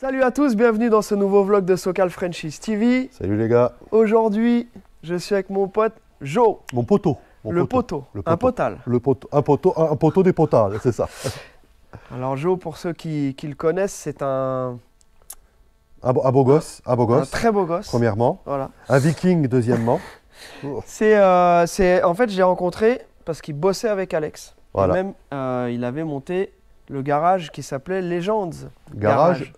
Salut à tous, bienvenue dans ce nouveau vlog de Socal Franchise TV. Salut les gars. Aujourd'hui, je suis avec mon pote Joe. Mon poteau. Le poteau. Un potal. Un poteau des potales, c'est ça. Alors Joe, pour ceux qui le connaissent, c'est un beau gosse. un très beau gosse. Premièrement. Voilà. Un viking, deuxièmement. En fait, je l'ai rencontré parce qu'il bossait avec Alex. Voilà. Et même, il avait monté le garage qui s'appelait Legends. Garage.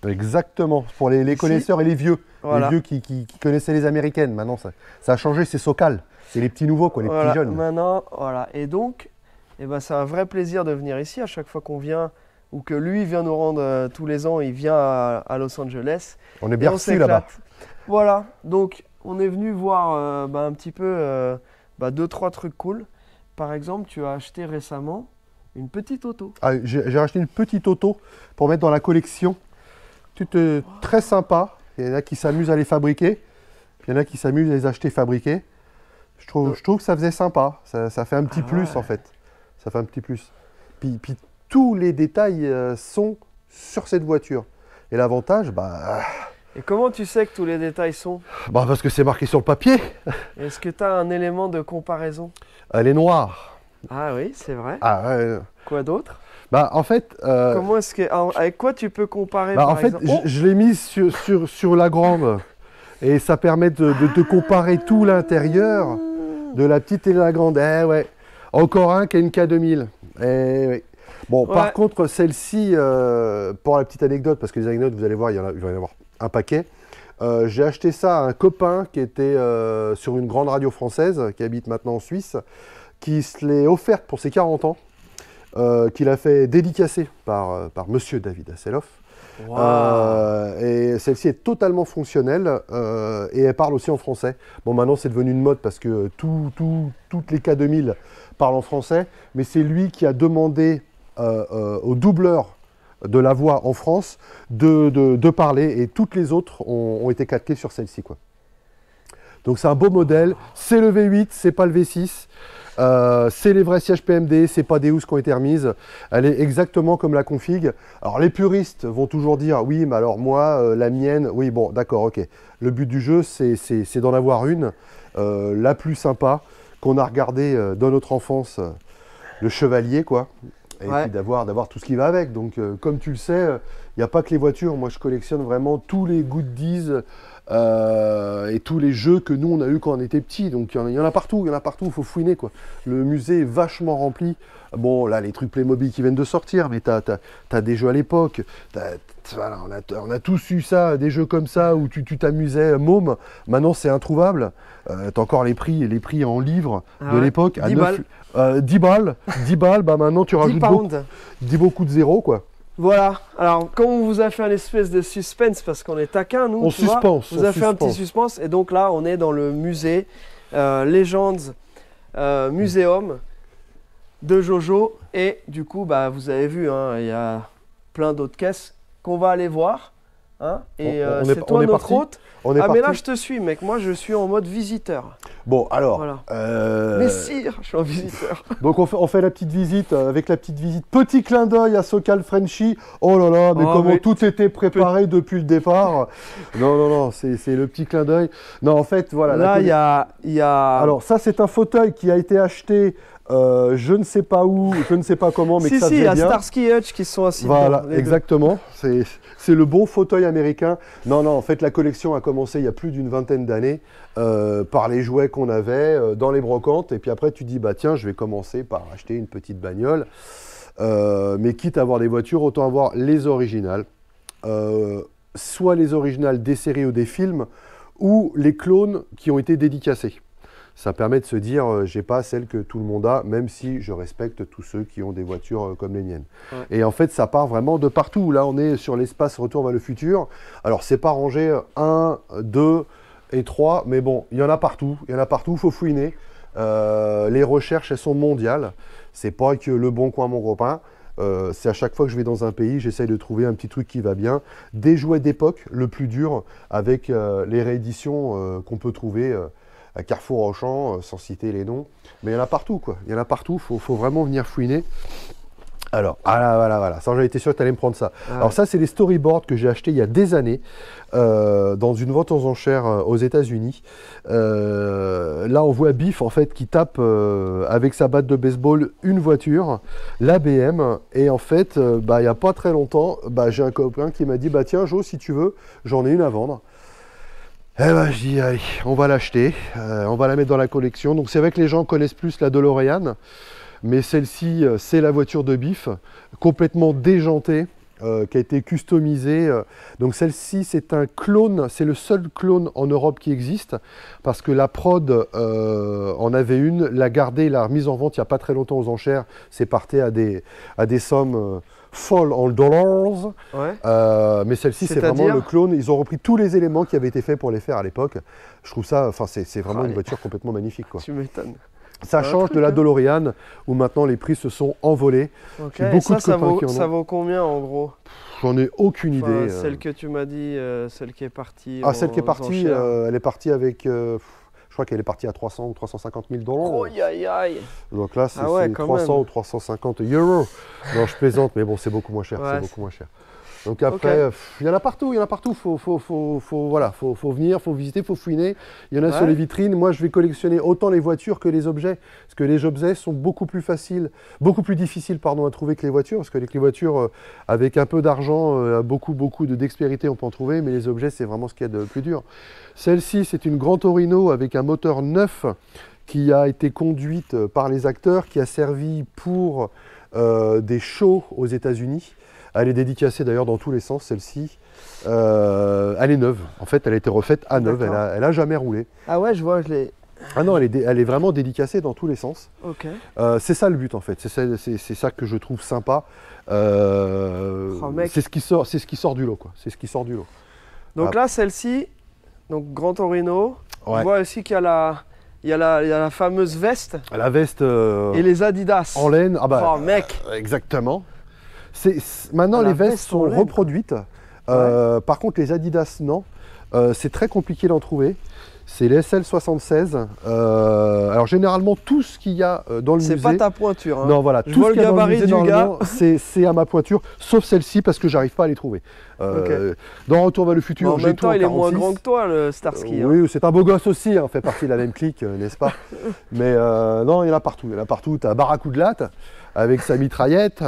Exactement. Pour les connaisseurs et les vieux. Voilà. Les vieux qui connaissaient les américaines. Maintenant, ça a changé, c'est Socal. C'est les petits nouveaux, quoi, les Voilà. petits jeunes. Maintenant, voilà. Et donc, c'est un vrai plaisir de venir ici à chaque fois qu'on vient ou que lui vient nous rendre tous les ans. Il vient à Los Angeles. On est bien Et on reçus là-bas. s'éclate. Voilà. Donc, on est venu voir un petit peu deux, trois trucs cool. Par exemple, tu as acheté récemment une petite auto. Ah, j'ai acheté une petite auto pour mettre dans la collection. Très sympa. Il y en a qui s'amusent à les fabriquer. Il y en a qui s'amusent à les acheter fabriqués. Je trouve que ça faisait sympa. Ça fait un petit plus en fait. Ça fait un petit plus. Puis tous les détails sont sur cette voiture. Et l'avantage, Et comment tu sais que tous les détails sont? parce que c'est marqué sur le papier. Est-ce que tu as un élément de comparaison? Elle est noire. Ah oui, c'est vrai. Ah, ouais. Quoi d'autre? En fait, Comment est-ce que avec quoi tu peux comparer par en fait, exemple? je l'ai mise sur la grande. Et ça permet de comparer tout l'intérieur de la petite et de la grande. Eh ouais. Encore un qui a une K2000. Eh ouais. Bon, Ouais. par contre, celle-ci, pour la petite anecdote, parce que les anecdotes, vous allez voir, il va y en avoir un paquet. J'ai acheté ça à un copain qui était sur une grande radio française, qui habite maintenant en Suisse, qui se l'est offerte pour ses 40 ans, qu'il a fait dédicacer par monsieur David Hasselhoff. Waouh. Et celle-ci est totalement fonctionnelle et elle parle aussi en français. Bon, maintenant c'est devenu une mode parce que toutes les K2000 parlent en français, mais c'est lui qui a demandé au doubleur de la voix en France de parler et toutes les autres ont été calquées sur celle-ci, quoi. Donc c'est un beau modèle, c'est le V8, c'est pas le V6. C'est les vrais sièges PMD, c'est pas des housses qui ont été remises. Elle est exactement comme la config. Alors les puristes vont toujours dire oui, mais alors moi, la mienne, oui, bon, d'accord, ok. Le but du jeu, c'est d'en avoir une, la plus sympa, qu'on a regardé dans notre enfance, le Chevalier, quoi. Et puis d'avoir tout ce qui va avec. Donc, comme tu le sais, il n'y a pas que les voitures. Moi, je collectionne vraiment tous les goodies et tous les jeux que nous, on a eu quand on était petits. Donc, il y en a partout, il faut fouiner, quoi. Le musée est vachement rempli. Bon, là, les trucs Playmobil qui viennent de sortir, mais t'as des jeux à l'époque. Voilà, on a tous eu ça, des jeux comme ça, où tu t'amusais, môme. Maintenant, c'est introuvable. T'as encore les prix en livres de l'époque. À 10 balles. 10 balles, maintenant tu rajoutes beaucoup de zéros, quoi. Voilà. Alors, comme on vous a fait un espèce de suspense parce qu'on est taquin, nous, On suspense. on vous a fait un petit suspense. Et donc là, on est dans le musée Legends Museum de Jojo. Et du coup, vous avez vu, il y a plein d'autres caisses qu'on va aller voir. Et c'est toi notre hôte. Mais là, je te suis, mec. Moi, je suis en mode visiteur. Bon, alors. Voilà. Mais sire, je suis en visiteur. Donc, on fait la petite visite. Avec la petite visite, petit clin d'œil à Socal Frenchy. Oh là là, mais comment tout était préparé depuis le départ. Non, c'est le petit clin d'œil. Non, en fait, voilà. Là, il y a. Alors, ça, c'est un fauteuil qui a été acheté. Je ne sais pas où, je ne sais pas comment, mais que ça il y a bien. Starsky Hutch qui sont assis. Voilà, exactement. C'est le bon fauteuil américain. Non, en fait, la collection a commencé il y a plus d'une vingtaine d'années par les jouets qu'on avait dans les brocantes. Et puis après, tu dis, tiens, je vais commencer par acheter une petite bagnole. Mais quitte à avoir des voitures, autant avoir les originales. Soit les originales des séries ou des films, ou les clones qui ont été dédicacés. Ça permet de se dire, j'ai pas celle que tout le monde a, même si je respecte tous ceux qui ont des voitures comme les miennes. Ouais. Et en fait, ça part vraiment de partout. Là, on est sur l'espace Retour vers le futur. Alors, c'est pas rangé 1, 2 et 3, mais bon, il y en a partout. Il faut fouiner. Les recherches, elles sont mondiales. C'est pas que le bon coin, mon copain. C'est à chaque fois que je vais dans un pays, j'essaye de trouver un petit truc qui va bien. Des jouets d'époque, le plus dur, avec les rééditions qu'on peut trouver à Carrefour Auchan, sans citer les noms. Mais il y en a partout, quoi. Il y en a partout, faut vraiment venir fouiner. Alors, voilà. Ça, j'avais été sûr que tu allais me prendre ça. Ah Alors ouais. ça, c'est les storyboards que j'ai achetés il y a des années dans une vente aux enchères aux États-Unis. Là, on voit Biff, en fait, qui tape avec sa batte de baseball une voiture, la BM. Et en fait, il n'y a pas très longtemps, j'ai un copain qui m'a dit, tiens, Jo, si tu veux, j'en ai une à vendre. Eh ben, je dis, allez, on va l'acheter, on va la mettre dans la collection. Donc c'est vrai que les gens connaissent plus la DeLorean. Mais celle-ci, c'est la voiture de Biff, complètement déjantée, qui a été customisée. Donc celle-ci, c'est un clone, c'est le seul clone en Europe qui existe, parce que la prod en avait une, l'a gardée, l'a remise en vente il n'y a pas très longtemps aux enchères. C'est parti à des sommes folles en dollars. Ouais. Mais celle-ci, c'est vraiment le clone. Ils ont repris tous les éléments qui avaient été faits pour les faire à l'époque. Je trouve ça, c'est vraiment une voiture complètement magnifique, quoi. Tu m'étonnes. Ça change de la DeLorean où maintenant les prix se sont envolés. Ok. J'ai Et beaucoup de ça copains qui en ont. ça vaut combien en gros? J'en ai aucune Enfin, idée. celle que tu m'as dit, celle qui est partie. Celle qui est aux partie, enchères. elle est partie avec, je crois qu'elle est partie à 300 ou 350 000 dollars. Oh, aïe, aïe. Donc là, c'est Ah ouais, c'est quand 300 même. ou 350 euros. Non, je plaisante, mais bon, c'est beaucoup moins cher. Ouais, C'est beaucoup moins cher. Donc après, il y en a partout, il y en a partout. Faut venir, faut visiter, faut fouiner. Il y en a sur les vitrines. Moi, je vais collectionner autant les voitures que les objets, parce que les objets sont beaucoup plus difficiles, à trouver que les voitures, parce que les voitures, avec un peu d'argent, beaucoup d'expérience, on peut en trouver, mais les objets, c'est vraiment ce qu'il y a de plus dur. Celle-ci, c'est une Gran Torino avec un moteur neuf qui a été conduite par les acteurs, qui a servi pour des shows aux États-Unis. Elle est dédicacée d'ailleurs dans tous les sens, celle-ci. Elle est neuve. En fait, elle a été refaite à neuve. Elle a jamais roulé. Ah ouais, je vois, je l'ai. Ah non, elle est vraiment dédicacée dans tous les sens. Ok. C'est ça le but en fait. C'est ça que je trouve sympa. Mec. C'est ce qui sort du lot, quoi. C'est ce qui sort du lot. Donc là, celle-ci, donc Gran Torino. Ouais. On voit aussi qu'il y a la fameuse veste La veste et les Adidas. en laine. Oh mec. Exactement. Maintenant, les vestes sont reproduites. Par contre, les Adidas, non. C'est très compliqué d'en trouver. C'est les SL76. Alors, généralement, tout ce qu'il y a dans le musée... C'est pas ta pointure. Hein. Non, voilà. Je Tout vois ce qu'il y a le dans le gabarit musée, du gars. normalement, c'est à ma pointure. Sauf celle-ci, parce que j'arrive pas à les trouver. Dans Retour vers le futur, En j'ai même tout temps, en il est moins 46. grand que toi, le Starsky. Oui, c'est un beau gosse aussi, on fait partie de la même clique, n'est-ce pas? Mais non, il y en a partout. Il y en a partout. Tu as Barracuda avec sa mitraillette.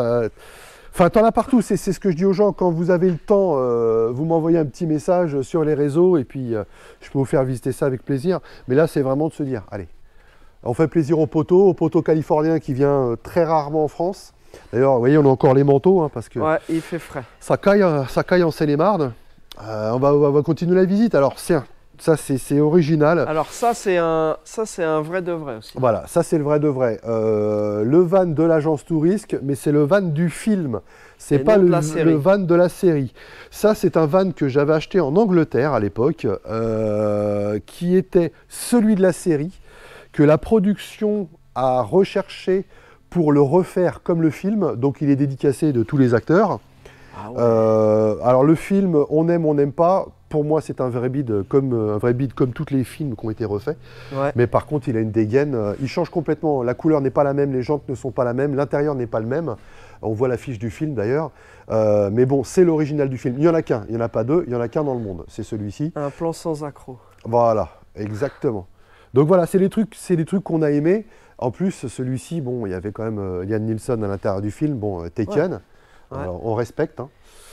Enfin, t'en as partout. C'est ce que je dis aux gens. Quand vous avez le temps, vous m'envoyez un petit message sur les réseaux et puis je peux vous faire visiter ça avec plaisir. Mais là, c'est vraiment de se dire, allez, on fait plaisir au poteau californien qui vient très rarement en France. D'ailleurs, vous voyez, on a encore les manteaux parce que Ouais, il fait frais. ça caille en Seine-et-Marne. On va continuer la visite. Alors, ça, c'est original. Alors ça, c'est un vrai de vrai aussi. Voilà, ça c'est le vrai de vrai. Le van de l'agence Tourisque, mais c'est le van du film. C'est pas le van de la série. Ça, c'est un van que j'avais acheté en Angleterre à l'époque, qui était celui de la série, que la production a recherché pour le refaire comme le film. Donc il est dédicacé de tous les acteurs. Ah ouais. Alors le film, on aime, on n'aime pas. Pour moi, c'est un vrai bide comme tous les films qui ont été refaits. Ouais. Mais par contre, il a une dégaine. Il change complètement. La couleur n'est pas la même, les jantes ne sont pas la même, l'intérieur n'est pas le même. On voit l'affiche du film d'ailleurs. Mais bon, c'est l'original du film. Il n'y en a qu'un, il n'y en a pas deux, il n'y en a qu'un dans le monde. C'est celui-ci. Un plan sans accroc. Voilà, exactement. Donc voilà, c'est les trucs qu'on a aimés. En plus, celui-ci, bon, il y avait quand même Liam Neeson à l'intérieur du film. Bon, Taken. Ouais. On respecte.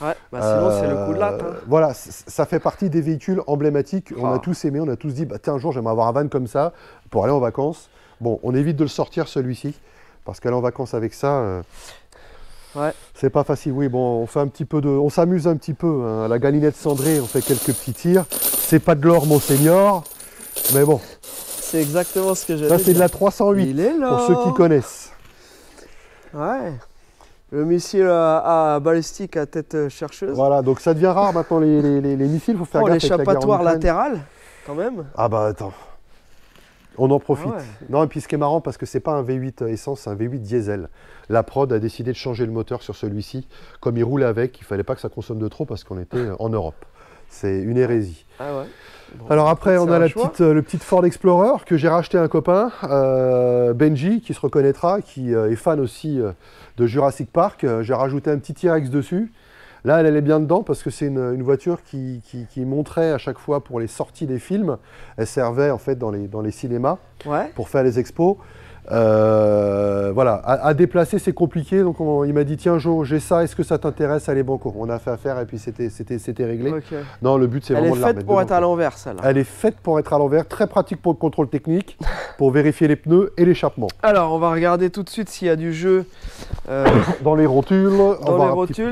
Ouais, sinon c'est le coup de latte. Voilà, ça fait partie des véhicules emblématiques. On a tous aimé, on a tous dit, tiens, un jour j'aimerais avoir un van comme ça pour aller en vacances. Bon, on évite de le sortir celui-ci, parce qu'aller en vacances avec ça, c'est pas facile. Oui, bon, on s'amuse un petit peu. À la galinette cendrée, on fait quelques petits tirs. C'est pas de l'or, mon seigneur, mais bon. C'est exactement ce que j'avais dit. Ça, c'est de la 308, Il est là. pour ceux qui connaissent. Ouais. Le missile à balistique à tête chercheuse. Voilà, donc ça devient rare maintenant les missiles, il faut faire gaffe avec la guerre en l'échappatoire Ukraine. latéral, quand même. Ah bah attends, on en profite. Ah ouais. Non, et puis ce qui est marrant, parce que c'est pas un V8 essence, c'est un V8 diesel. La prod a décidé de changer le moteur sur celui-ci. Comme il roulait avec, il fallait pas que ça consomme de trop parce qu'on était en Europe. C'est une hérésie. Ah ouais. Bon, Alors après, on a un le petit Ford Explorer que j'ai racheté à un copain, Benji, qui se reconnaîtra, qui est fan aussi de Jurassic Park. J'ai rajouté un petit T-Rex dessus. Là, elle est bien dedans parce que c'est une voiture qui montrait à chaque fois pour les sorties des films. Elle servait en fait dans les cinémas pour faire les expos. Voilà, à déplacer c'est compliqué, donc il m'a dit tiens Jo, j'ai ça, est-ce que ça t'intéresse? Allez banco, on a fait affaire et puis c'était réglé. Okay. Non, le but c'est vraiment de la remettre. Elle est faite pour être à l'envers, celle-là. Elle est faite pour être à l'envers, très pratique pour le contrôle technique, pour vérifier les pneus et l'échappement. Alors on va regarder tout de suite s'il y a du jeu dans les rotules.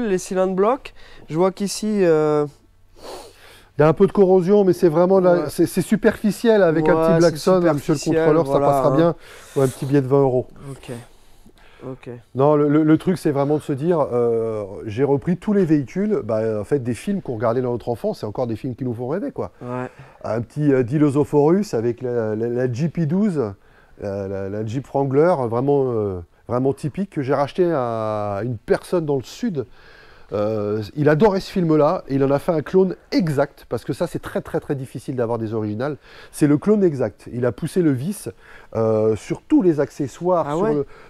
Les cylindres blocs. Je vois qu'ici il y a un peu de corrosion, mais c'est vraiment c'est superficiel avec un petit Blackson, monsieur le contrôleur, voilà, ça passera bien. Ou un petit billet de 20 €. Ok. Non, le truc, c'est vraiment de se dire, j'ai repris tous les véhicules, en fait, des films qu'on regardait dans notre enfance, c'est encore des films qui nous font rêver, quoi. Ouais. Un petit Dilophosaurus avec la GP12, la Jeep Wrangler, vraiment typique, que j'ai racheté à une personne dans le sud. Il adorait ce film-là et il en a fait un clone exact, parce que ça c'est très difficile d'avoir des originales. C'est le clone exact. Il a poussé le vis sur tous les accessoires,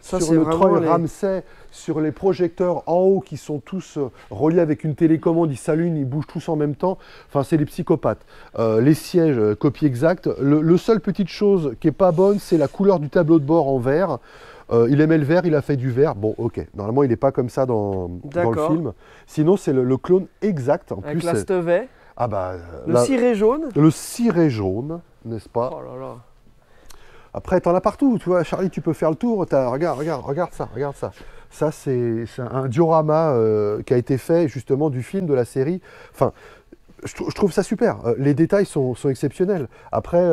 sur le treuil Ramsey, sur les projecteurs en haut qui sont tous reliés avec une télécommande, ils s'allument, ils bougent tous en même temps. Enfin, c'est les psychopathes. Les sièges, copie exacte. Le seule petite chose qui est pas bonne, c'est la couleur du tableau de bord en vert. Il aimait le vert, il a fait du vert. Bon, ok. Normalement, il n'est pas comme ça dans le film. Sinon, c'est le clone exact. En avec plus, la Stevet. Ah bah, le ciré jaune. Le ciré jaune, n'est-ce pas? Oh là là. Après, t'en as partout. Tu vois, Charlie, tu peux faire le tour. Regarde ça. Ça, c'est un diorama qui a été fait justement du film, de la série. Enfin, je trouve ça super. Les détails sont exceptionnels. Après,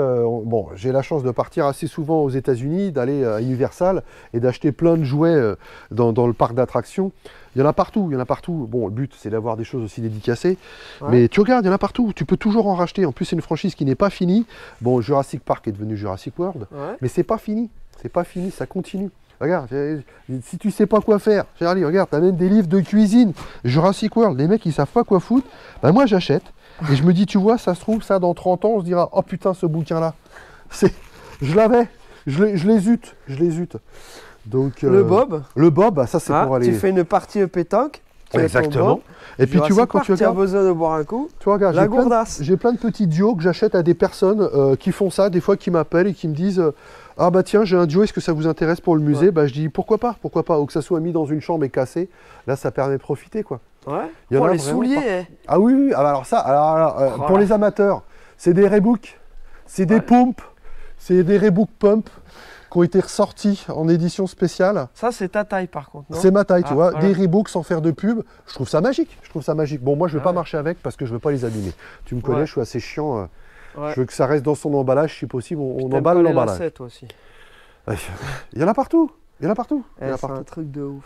bon, j'ai la chance de partir assez souvent aux États-Unis, d'aller à Universal et d'acheter plein de jouets dans le parc d'attractions. Il y en a partout, Bon, le but, c'est d'avoir des choses aussi dédicacées. Ouais. Mais tu regardes, il y en a partout. Tu peux toujours en racheter. En plus, c'est une franchise qui n'est pas finie. Bon, Jurassic Park est devenu Jurassic World. Ouais. Mais c'est pas fini. C'est pas fini, ça continue. Regarde, si tu sais pas quoi faire, Charlie, regarde, tu as même des livres de cuisine. Jurassic World, les mecs, ils savent pas quoi foutre. Ben moi, j'achète. Et je me dis, tu vois, ça se trouve, ça, dans 30 ans, on se dira, oh putain, ce bouquin-là. Je l'avais. Je les ute. Donc, le Bob. Le Bob, ça, c'est pour aller... Tu fais une partie pétanque. Exactement. Et puis, tu vois, quand tu as besoin de boire un coup, tu vois, regarde, la gourdasse. J'ai plein de petits duos que j'achète à des personnes qui font ça, des fois, qui m'appellent et qui me disent... Ah bah tiens, j'ai un duo, est-ce que ça vous intéresse pour le musée? Bah je dis pourquoi pas, ou que ça soit mis dans une chambre et cassé, là ça permet de profiter quoi. Ouais. Il y en a les souliers. Ah oui, alors ça, pour les amateurs, c'est des Reebok, c'est des pompes, c'est des Reebok Pump qui ont été ressortis en édition spéciale. Ça c'est ta taille par contre, non? C'est ma taille, tu vois, voilà. Des Reebok sans faire de pub, je trouve ça magique, Bon moi je vais pas marcher avec parce que je veux pas les abîmer. Tu me connais, je suis assez chiant. Je veux que ça reste dans son emballage, si possible, on emballe l'emballage. Aussi. Il y en a partout. C'est un truc de ouf.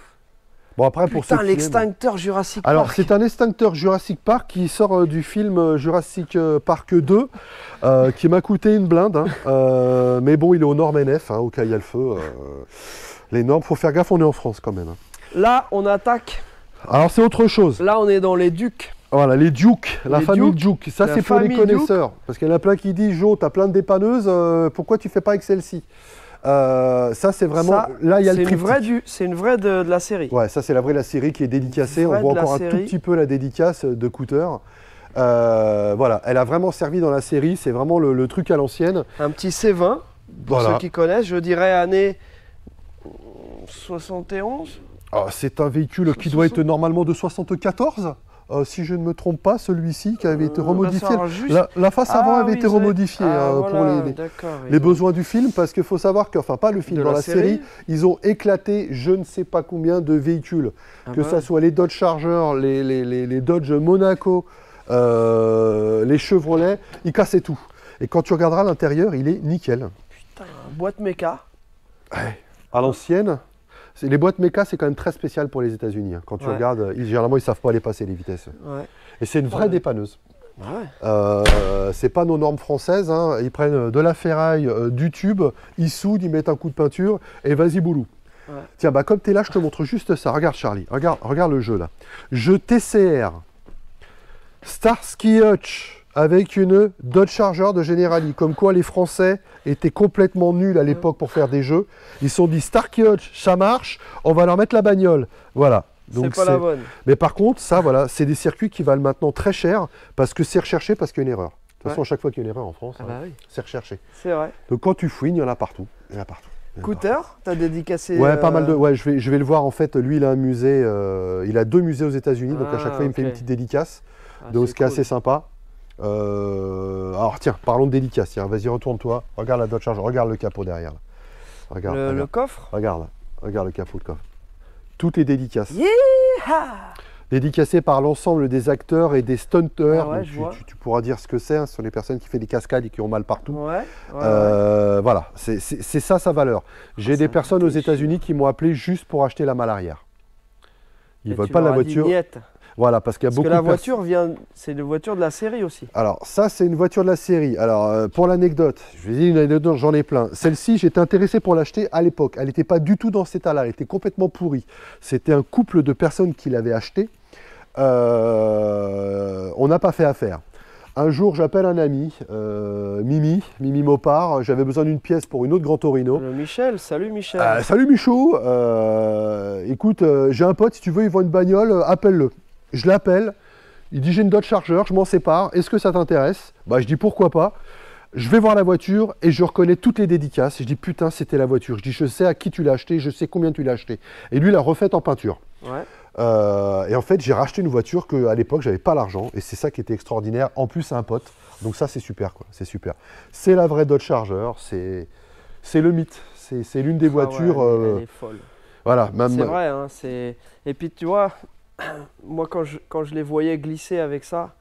Bon après pour putain, l'extincteur Jurassic Park. Alors c'est un extincteur Jurassic Park qui sort du film Jurassic Park 2, qui m'a coûté une blinde. Hein. Mais bon, il est aux normes NF, au cas où il y a le feu. Les normes, faut faire gaffe, on est en France quand même. Hein. Là, on attaque. Alors c'est autre chose. Là, on est dans les Ducs. Voilà, les Duke, la famille Duke. Ça, c'est pour les connaisseurs. Parce qu'il y en a plein qui disent, Jo, t'as plein de dépanneuses, pourquoi tu fais pas avec celle-ci? Ça, c'est vraiment... Ça, là, il y a le triptyque. C'est une vraie de la série. Ouais, ça, c'est la vraie de la série qui est dédicacée. On voit encore un tout petit peu la dédicace de Cooter. Voilà, elle a vraiment servi dans la série. C'est vraiment le truc à l'ancienne. Un petit C20, pour ceux qui connaissent. Je dirais année 71. C'est un véhicule qui doit être normalement de 74. Si je ne me trompe pas, celui-ci qui avait été remodifié. La face avant avait été remodifiée pour les besoins du film, parce qu'il faut savoir que, enfin pas le film, dans la série, ils ont éclaté je ne sais pas combien de véhicules. Que ça soit les Dodge Charger, les Dodge Monaco, les Chevrolet, ils cassaient tout. Et quand tu regarderas l'intérieur, il est nickel. Putain, boîte méca. Ouais. À l'ancienne. Les boîtes méca, c'est quand même très spécial pour les États-Unis. Hein. Quand tu regardes, généralement, ils ne savent pas les passer, les vitesses. Ouais. Et c'est une vraie dépanneuse. C'est pas nos normes françaises. Hein. Ils prennent de la ferraille, du tube, ils soudent, ils mettent un coup de peinture et vas-y, boulou. Ouais. Tiens, comme tu es là, je te montre juste ça. Regarde, Charlie. Regarde le jeu, là. Jeu TCR. Starsky Hutch avec une Dodge Charger de Generali. Comme quoi les Français étaient complètement nuls à l'époque pour faire des jeux. Ils se sont dit Starsky Hutch, ça marche, on va leur mettre la bagnole. Voilà. C'est pas la bonne. Mais par contre, ça, voilà, c'est des circuits qui valent maintenant très cher parce que c'est recherché, parce qu'il y a une erreur. De toute façon, à chaque fois qu'il y a une erreur en France, oui. c'est recherché. C'est vrai. Donc quand tu fouines, il y en a partout. Il y en a partout. Cooter, t'as dédicacé. Ouais, pas mal de. Ouais, je vais le voir en fait. Lui, il a un musée. Il a 2 musées aux États-Unis, donc à chaque fois, il me fait une petite dédicace. Donc ce qui est assez sympa. Alors tiens, parlons de dédicace. Tiens, vas-y, retourne-toi. Regarde la Dodge Charger. Regarde le capot derrière. Là. Regarde, le coffre. Regarde, regarde le capot de coffre. Toutes les dédicaces. Yeah! Dédicacé par l'ensemble des acteurs et des stunters. Ah ouais, tu pourras dire ce que c'est. Hein, ce sont les personnes qui font des cascades et qui ont mal partout. Ouais, voilà, c'est ça sa valeur. J'ai des personnes aux États-Unis qui m'ont appelé juste pour acheter la malle arrière. Ils ne veulent pas la voiture. Voilà, parce qu'il y a beaucoup de la voiture c'est une voiture de la série aussi. Alors ça, c'est une voiture de la série. Alors pour l'anecdote, je vais dire une anecdote, j'en ai plein. Celle-ci, j'étais intéressé pour l'acheter à l'époque. Elle n'était pas du tout dans cet état-là, elle était complètement pourrie. C'était un couple de personnes qui l'avaient achetée. On n'a pas fait affaire. Un jour, j'appelle un ami, Mimi Mopard. J'avais besoin d'une pièce pour une autre Grand Torino. Michel, salut Michel. Salut Michaud. Écoute, j'ai un pote, si tu veux, il vend une bagnole, appelle-le. Je l'appelle, il dit j'ai une Dodge Charger, je m'en sépare, est-ce que ça t'intéresse? Bah je dis pourquoi pas. Je vais voir la voiture et je reconnais toutes les dédicaces. Et je dis putain, c'était la voiture. Je dis je sais à qui tu l'as acheté, je sais combien tu l'as acheté. Et lui, il l'a refaite en peinture. Ouais. Et en fait, j'ai racheté une voiture qu'à l'époque, j'avais pas l'argent. Et c'est ça qui était extraordinaire. En plus, c'est un pote. Donc ça, c'est super, quoi. C'est super. C'est la vraie Dodge Charger. C'est le mythe. C'est l'une des voitures. Ouais, elle est folle. Voilà. C'est vrai. Hein, et puis, tu vois, moi, quand je les voyais glisser avec ça,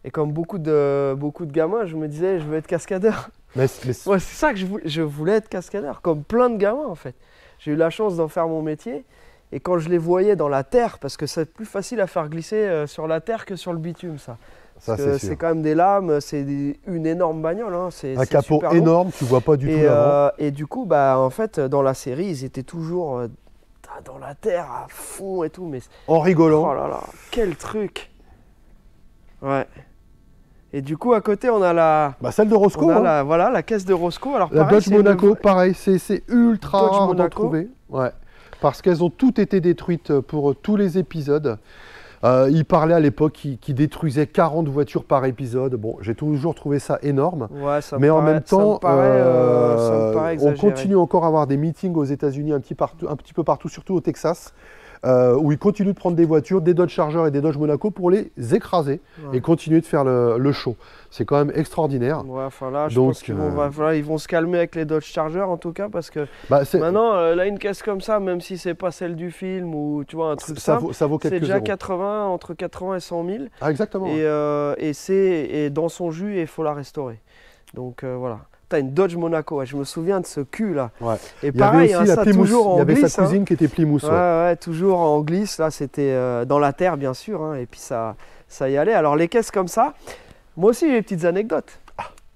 et comme beaucoup de gamins, je me disais, je veux être cascadeur. Ouais, c'est ça que je voulais être cascadeur, comme plein de gamins, en fait. J'ai eu la chance d'en faire mon métier. Et quand je les voyais dans la terre, parce que c'est plus facile à faire glisser sur la terre que sur le bitume, ça. C'est quand même des lames, c'est une énorme bagnole. Hein, un capot énorme, tu vois pas du tout l'avant. Et du coup, bah, en fait, dans la série, ils étaient toujours dans la terre à fond et tout. Mais en rigolant. Oh là là, quel truc. Ouais. Et du coup, à côté, on a celle de Roscoe. On a la caisse de Roscoe. Alors, la Dodge Monaco, pareil, c'est ultra rare d'en trouver. Ouais. Parce qu'elles ont toutes été détruites pour tous les épisodes. Il parlait à l'époque qu'il détruisait 40 voitures par épisode. Bon, j'ai toujours trouvé ça énorme. Ouais, mais en même temps, ça me paraît on continue encore à avoir des meetings aux États-Unis un petit peu partout, surtout au Texas, où ils continuent de prendre des voitures, des Dodge Charger et des Dodge Monaco pour les écraser et continuer de faire le show. C'est quand même extraordinaire. Ouais, enfin là, je pense qu'ils vont se calmer avec les Dodge Charger en tout cas, parce que maintenant, là, une caisse comme ça, même si c'est pas celle du film ou tu vois un truc ça vaut quelques c'est déjà euros. Entre 80 et 100 000. Ah, exactement. Et dans son jus, il faut la restaurer. Donc voilà. T'as une Dodge Monaco, je me souviens de ce cul là. Ouais. Et pareil, il y avait aussi ça toujours en glisse. Il y avait sa cousine qui était Plymouth. Ouais, toujours en glisse. Là, c'était dans la terre, bien sûr. Hein, et puis ça y allait. Alors les caisses comme ça, moi aussi j'ai des petites anecdotes.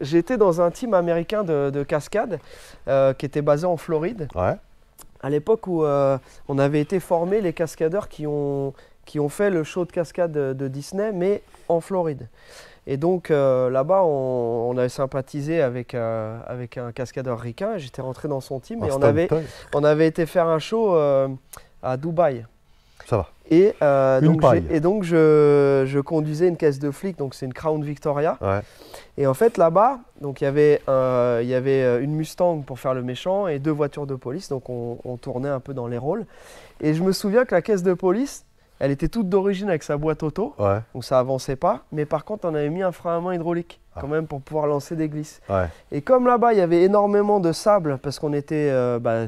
J'étais dans un team américain de cascade qui était basé en Floride. Ouais. À l'époque où on avait été formés les cascadeurs qui ont fait le show de cascade de Disney, mais en Floride. Et donc là-bas, on avait sympathisé avec un cascadeur ricain. J'étais rentré dans son team et on avait été faire un show à Dubaï. Ça va. Et donc je conduisais une caisse de flic, donc c'est une Crown Victoria. Ouais. Et en fait là-bas, donc il y avait une Mustang pour faire le méchant et 2 voitures de police. Donc on tournait un peu dans les rôles. Et je me souviens que la caisse de police, elle était toute d'origine avec sa boîte auto, donc ça avançait pas. Mais par contre, on avait mis un frein à main hydraulique quand même pour pouvoir lancer des glisses. Ouais. Et comme là-bas, il y avait énormément de sable parce qu'on était,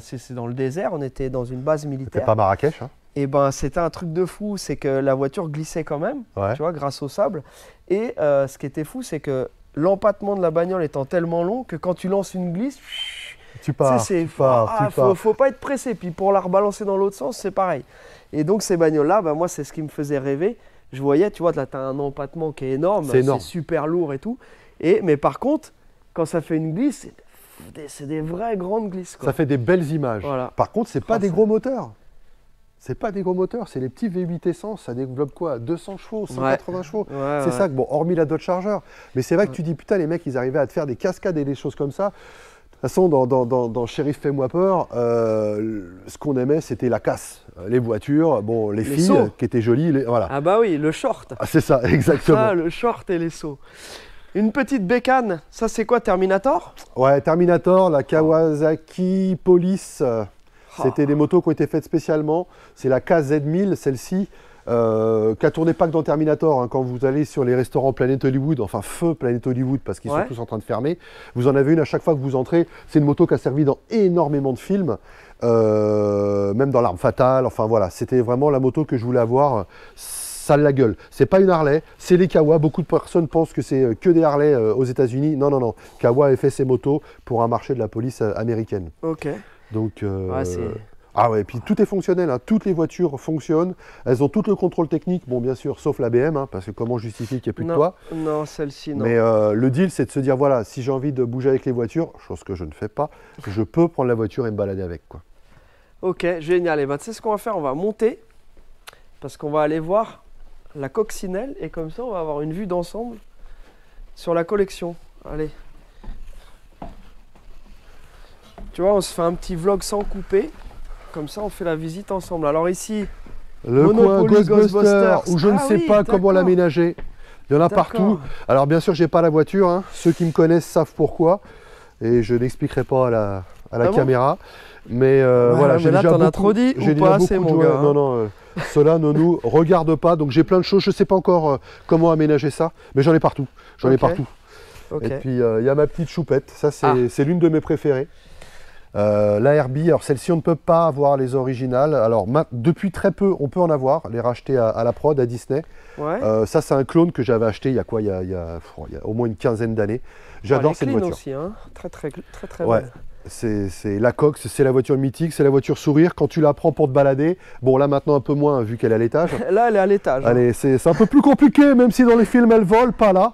c'est dans le désert, on était dans une base militaire. C'était pas Marrakech, hein. Et c'était un truc de fou, c'est que la voiture glissait quand même, tu vois, grâce au sable. Et ce qui était fou, c'est que l'empattement de la bagnole étant tellement long que quand tu lances une glisse, tu pars. Faut pas être pressé. Puis pour la rebalancer dans l'autre sens, c'est pareil. Et donc ces bagnoles-là, moi, c'est ce qui me faisait rêver. Je voyais, tu vois, là, tu as un empattement qui est énorme, c'est super lourd et tout. Mais par contre, quand ça fait une glisse, c'est des vraies grandes glisses, quoi. Ça fait des belles images. Voilà. Par contre, c'est pas des gros moteurs. C'est pas des gros moteurs, c'est les petits V8 essence, ça développe quoi? 200 chevaux, 180 chevaux. Ouais, C'est ça, que, bon, hormis la Dodge Charger. Mais c'est vrai que tu dis, putain, les mecs, ils arrivaient à te faire des cascades et des choses comme ça. De toute façon, dans Shérif Fais-moi peur, ce qu'on aimait, c'était la casse. Les voitures, bon, les filles sauts. qui étaient jolies, voilà. Ah bah oui, le short. Ah, c'est ça, exactement. Ça, le short et les sauts. Une petite bécane, ça c'est quoi, Terminator? Ouais, Terminator, la Kawasaki Police, c'était des motos qui ont été faites spécialement. C'est la KZ1000, celle-ci, qui a tourné pas que dans Terminator. Hein, quand vous allez sur les restaurants Planet Hollywood, enfin Feu Planet Hollywood, parce qu'ils sont tous en train de fermer, vous en avez une à chaque fois que vous entrez. C'est une moto qui a servi dans énormément de films, même dans L'Arme Fatale. Enfin voilà, c'était vraiment la moto que je voulais avoir. Ça a la gueule. C'est pas une Harley, c'est les Kawa. Beaucoup de personnes pensent que c'est que des Harley aux États-Unis. Non, non, non. Kawa avait fait ses motos pour un marché de la police américaine. Ok. Donc, Ouais, ah ouais, puis tout est fonctionnel, hein. Toutes les voitures fonctionnent, elles ont tout le contrôle technique, bon bien sûr, sauf la BM, hein, parce que comment justifier qu'il n'y ait plus de toit? Non, celle-ci, non. Mais le deal, c'est de se dire, voilà, si j'ai envie de bouger avec les voitures, chose que je ne fais pas, je peux prendre la voiture et me balader avec, quoi. Ok, génial. Et ben, tu sais ce qu'on va faire? On va monter, parce qu'on va aller voir la coccinelle, et comme ça, on va avoir une vue d'ensemble sur la collection. Allez. Tu vois, on se fait un petit vlog sans couper. Comme ça, on fait la visite ensemble. Alors ici, le coin Monopoly Ghostbusters, où je ne sais pas comment l'aménager. Il y en a partout. Alors bien sûr, j'ai pas la voiture. Hein. Ceux qui me connaissent savent pourquoi. Et je n'expliquerai pas à la caméra. Mais voilà, j'ai déjà beaucoup, trop dit ou pas, c'est mon gars. Non, non, cela ne nous regarde pas. Donc j'ai plein de choses. Je ne sais pas encore comment aménager ça. Mais j'en ai partout. J'en ai partout. Et puis il y a ma petite choupette. Ça, c'est l'une de mes préférées. La RB, alors celle-ci on ne peut pas avoir les originales, alors depuis très peu on peut en avoir, les racheter à la prod, à Disney. Ça c'est un clone que j'avais acheté il y a quoi, il y a au moins une quinzaine d'années. J'adore cette voiture. Aussi, hein. Très ouais. belle. C'est la Cox, c'est la voiture mythique, c'est la voiture sourire quand tu la prends pour te balader. Bon là maintenant un peu moins vu qu'elle est à l'étage. Là elle est à l'étage. Allez, c'est un peu plus compliqué même si dans les films elle vole, pas là.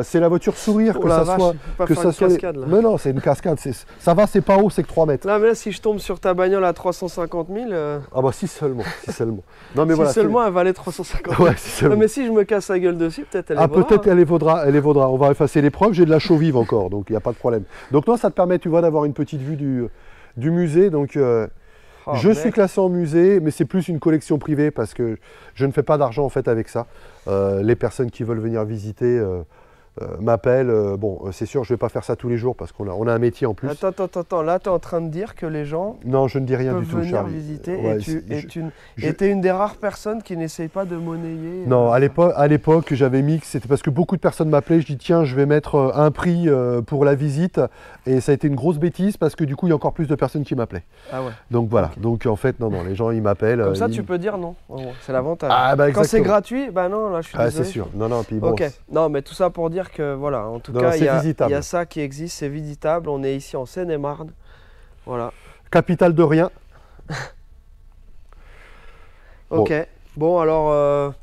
C'est la voiture sourire que ça soit. Que ça soit. Cascade, là. Mais non, c'est une cascade. Ça va, c'est pas haut, c'est que 3 mètres. Là mais là si je tombe sur ta bagnole à 350 000. Ah bah si seulement, si seulement. Non mais si voilà. Seulement elle valait 350 000. Ouais, si seulement. Non mais si je me casse la gueule dessus, peut-être elle les vaudra. Peut-être elle les vaudra. On va effacer les preuves. J'ai de la chaux vive encore, donc il n'y a pas de problème. Donc non, ça te permet, tu vois, d'avoir une petite vue du musée. Donc je suis classé en musée, mais c'est plus une collection privée parce que je ne fais pas d'argent en fait avec ça. Les personnes qui veulent venir visiter m'appellent. Bon, c'est sûr, je ne vais pas faire ça tous les jours parce qu'on a un métier en plus. Attends, là tu es en train de dire que les gens non, je ne dis rien du tout, venir Charlie. visiter ouais, et tu es une des rares personnes qui n'essaye pas de monnayer. Non, à l'époque, j'avais mis que c'était parce que beaucoup de personnes m'appelaient, je dis tiens, je vais mettre un prix pour la visite et ça a été une grosse bêtise parce que du coup, il y a encore plus de personnes qui m'appelaient. Ah ouais. Donc voilà, donc en fait, non, les gens, ils m'appellent. Comme ça, tu peux dire non, c'est l'avantage. Ah, bah, quand c'est gratuit, bah non, là je suis désolé. C'est sûr, non, puis bon. Ok, non, mais tout ça pour dire que voilà, en tout cas, il y a ça qui existe, c'est visitable, on est ici en Seine-et-Marne, voilà. Capitale de rien. Ok, bon alors...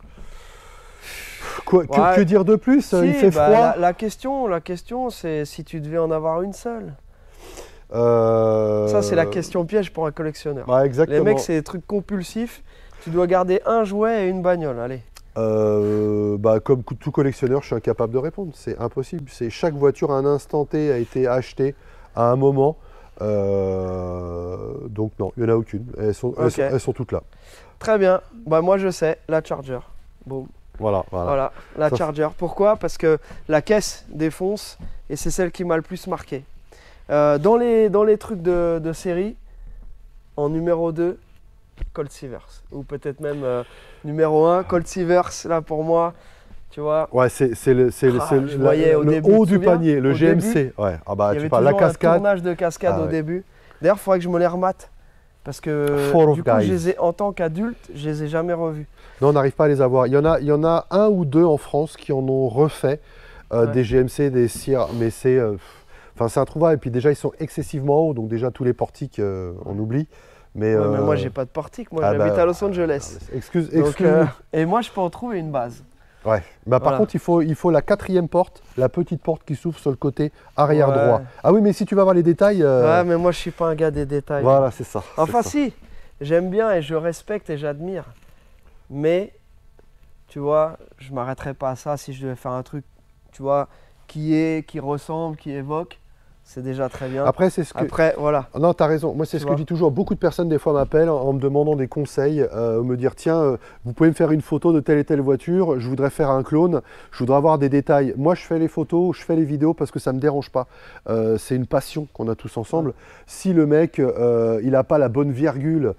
que dire de plus? Si, il fait froid. La question c'est si tu devais en avoir une seule. Ça c'est la question piège pour un collectionneur. Exactement. Les mecs c'est des trucs compulsifs, tu dois garder un jouet et une bagnole, allez. Comme tout collectionneur, je suis incapable de répondre. C'est impossible. Chaque voiture à un instant T a été achetée à un moment. Donc non, il n'y en a aucune. Elles sont toutes là. Très bien. Bah, moi je sais, la Charger. Boum. Voilà, la Charger. Pourquoi? Parce que la caisse défonce et c'est celle qui m'a le plus marqué. Dans les trucs de série, en numéro 2, Colt Sievers. Ou peut-être même numéro 1, Colt Sievers, là pour moi, tu vois. Ouais, c'est le haut du panier, le GMC. Ouais. Ah bah, tu parles la cascade. Un tournage de cascade au début. D'ailleurs, il faudrait que je me les remate. Parce que du coup, en tant qu'adulte, je les ai jamais revus. Non, on n'arrive pas à les avoir. Il y en a un ou deux en France qui en ont refait des GMC, des CIR, mais c'est introuvable. Et puis déjà, ils sont excessivement hauts, donc déjà tous les portiques, on oublie. Mais moi, j'ai pas de portique. Moi, j'habite à Los Angeles. Excuse. Et moi, je peux en trouver une base. Ouais. Par contre, il faut la 4e porte, la petite porte qui s'ouvre sur le côté arrière droit. Ah oui, mais si tu vas voir les détails. Ouais, mais moi, je suis pas un gars des détails. Voilà, c'est ça. Enfin, si. j'aime bien et je respecte et j'admire. Mais, tu vois, je m'arrêterai pas à ça si je devais faire un truc, tu vois, qui ressemble, qui évoque. C'est déjà très bien. Après, c'est ce que... Après, voilà. Non, tu as raison. Moi, c'est ce que je dis toujours. Beaucoup de personnes, des fois, m'appellent en me demandant des conseils, me dire, tiens, vous pouvez me faire une photo de telle et telle voiture, je voudrais faire un clone, je voudrais avoir des détails. Moi, je fais les photos, je fais les vidéos parce que ça ne me dérange pas. C'est une passion qu'on a tous ensemble. Ouais. Si le mec, il n'a pas la bonne virgule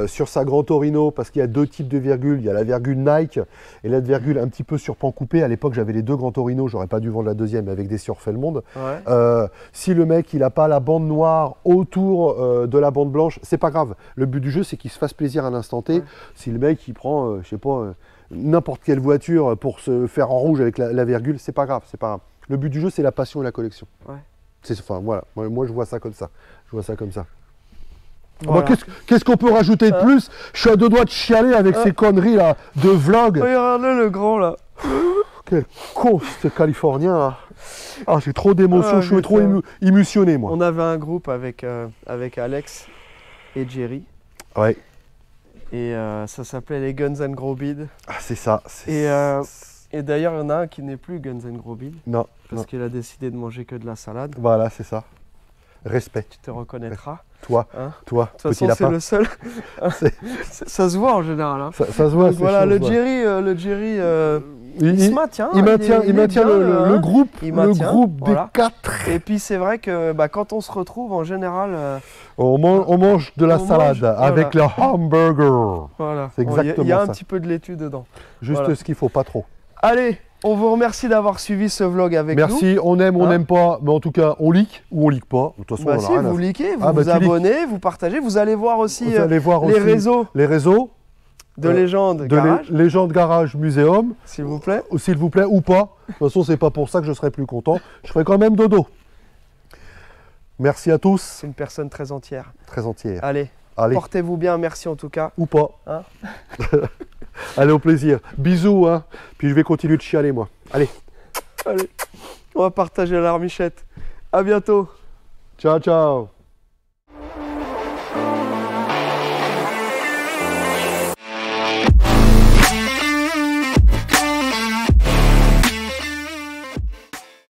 sur sa Gran Torino, parce qu'il y a deux types de virgules, il y a la virgule Nike et la virgule un petit peu sur pan coupé. À l'époque, j'avais les deux Gran Torino, j'aurais pas dû vendre la deuxième avec des surfaits le monde. Ouais. Si le mec, il n'a pas la bande noire autour de la bande blanche, c'est pas grave. Le but du jeu, c'est qu'il se fasse plaisir à l'instant T. Ouais. Si le mec, il prend, je sais pas, n'importe quelle voiture pour se faire en rouge avec la virgule, c'est pas grave, c'est pas grave. Le but du jeu, c'est la passion et la collection. Ouais. Enfin, voilà. Moi, je vois ça comme ça. Je vois ça comme ça. Voilà. Bon, qu'est-ce qu'on peut rajouter de plus? Je suis à deux doigts de chialer avec ces conneries là de vlog. Regardez le grand là. Quel con ce Californien là. Ah, j'ai trop d'émotions, je suis trop émotionné moi. On avait un groupe avec Alex et Jerry. Ouais. Et ça s'appelait les Guns and Grobid. Ah, c'est ça. Et d'ailleurs, il y en a un qui n'est plus Guns and Grobid. Non. Parce qu'il a décidé de manger que de la salade. Voilà, c'est ça. Respect. Tu te reconnaîtras. Toi, toi, de toute façon, c'est le seul. Ça se voit en général. Hein. Ça se voit. Donc, voilà, le Jerry, il se maintient. Il maintient le groupe, des voilà. 4. Et puis c'est vrai que quand on se retrouve, en général, on mange de la salade avec le hamburger. Voilà. C'est exactement ça. Il y a un petit peu de laitue dedans. Juste voilà. Ce qu'il ne faut pas trop. Allez, on vous remercie d'avoir suivi ce vlog avec nous. Merci, on aime, on n'aime pas, mais en tout cas, on like ou on like pas. De toute façon, si, vous likez, vous vous abonnez, vous partagez, vous allez voir aussi les réseaux. Les réseaux de Légende Garage. Légende Garage Muséum. S'il vous plaît. S'il vous plaît, ou pas. De toute façon, c'est pas pour ça que je serai plus content. Je ferai quand même dodo. Merci à tous. C'est une personne très entière. Très entière. Allez. Portez-vous bien, merci en tout cas. Ou pas. Hein. Allez, au plaisir. Bisous, hein. Puis je vais continuer de chialer, moi. Allez. Allez. On va partager la larmichette. À bientôt. Ciao, ciao.